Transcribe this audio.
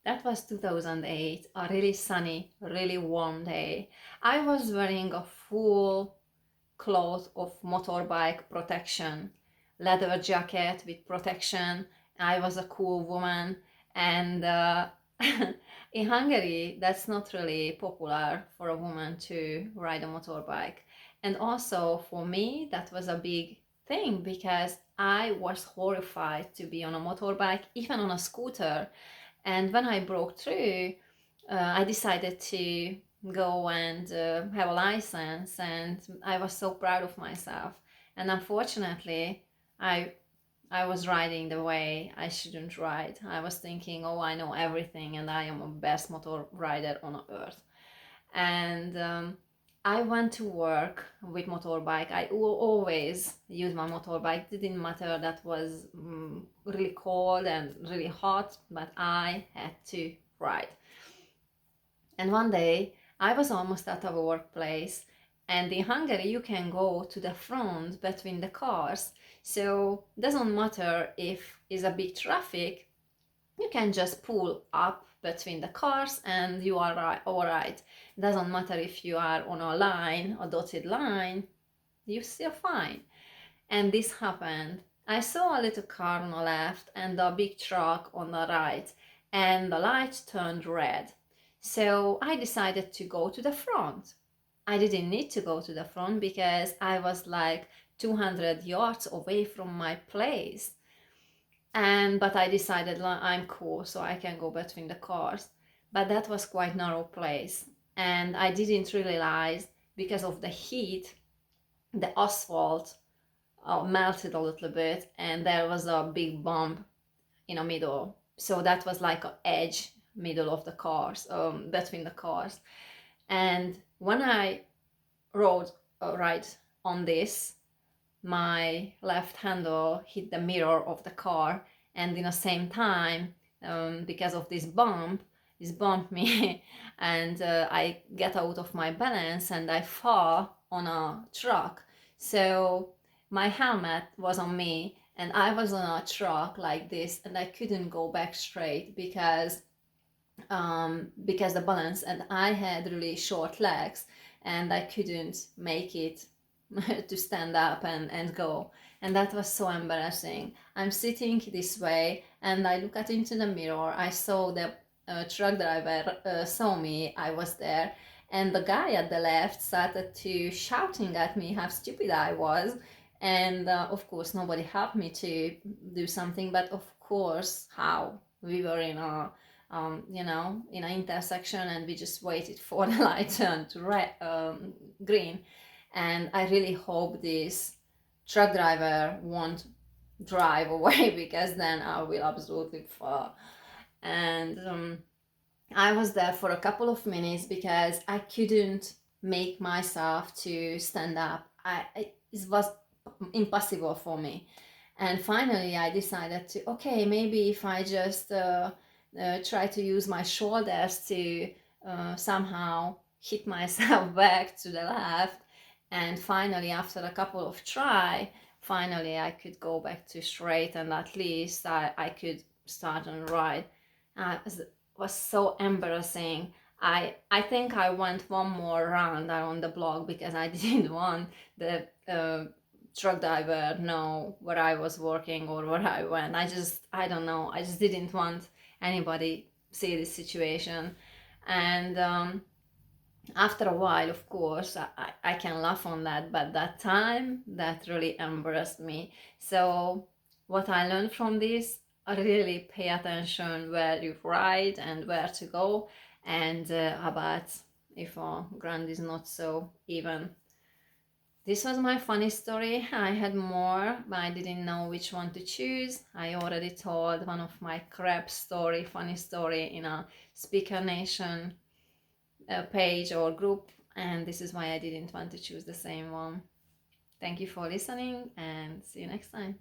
That was 2008, a really sunny, really warm day. I was wearing a full cloth of motorbike protection, leather jacket with protection. I was a cool woman, and in Hungary, that's not really popular for a woman to ride a motorbike. And also for me, that was a big thing because I was horrified to be on a motorbike, even on a scooter. And when I broke through, I decided to go and have a license, and I was so proud of myself. And unfortunately, I I was riding the way I shouldn't ride. I was thinking, oh, I know everything, and I am a best motor rider on earth. And I went to work with motorbike. I always use my motorbike. It didn't matter that was really cold and really hot, but I had to ride. And one day I was almost at our workplace, and in Hungary you can go to the front between the cars. So it doesn't matter if it's a big traffic, you can just pull up between the cars and you are all right. It doesn't matter if you are on a line, a dotted line, you're still fine. And this happened. I saw a little car on the left and a big truck on the right, and the light turned red. So I decided to go to the front. I didn't need to go to the front because I was like 200 yards away from my place. But I decided I'm cool, so I can go between the cars. But that was quite narrow place, and I didn't realize because of the heat, the asphalt melted a little bit, and there was a big bump in the middle. So that was like a edge middle of the cars, between the cars. And when I rode right on this, my left handle hit the mirror of the car, and in the same time, because of this bumped me, and I get out of my balance and I fall on a truck. So my helmet was on me, and I was on a truck like this, and I couldn't go back straight because the balance, and I had really short legs, and I couldn't make it to stand up and go. And that was so embarrassing. I'm sitting this way and I look at into the mirror. I saw the truck driver saw me, I was there, and the guy at the left started to shouting at me how stupid I was. And of course nobody helped me to do something, but of course how we were in a in an intersection, and we just waited for the light turn to green. And I really hope this truck driver won't drive away because then I will absolutely fall. And I was there for a couple of minutes because I couldn't make myself to stand up. It was impossible for me. And finally, I decided to, okay, maybe if I just try to use my shoulders to somehow hit myself back to the left. And finally, after a couple of try, finally I could go back to straight, and at least I could start and ride. It was so embarrassing. I think I went one more round around the block because I didn't want the truck driver know where I was working or where I went. I don't know. I just didn't want anybody see this situation. And after a while, of course, I can laugh on that, but that time, that really embarrassed me. So what I learned from this, I really pay attention where you ride and where to go, and about if ground is not so even. This was my funny story. I had more, but I didn't know which one to choose. I already told one of my crap story, funny story in a Speaker Nation page or group, and this is why I didn't want to choose the same one. Thank you for listening, and see you next time.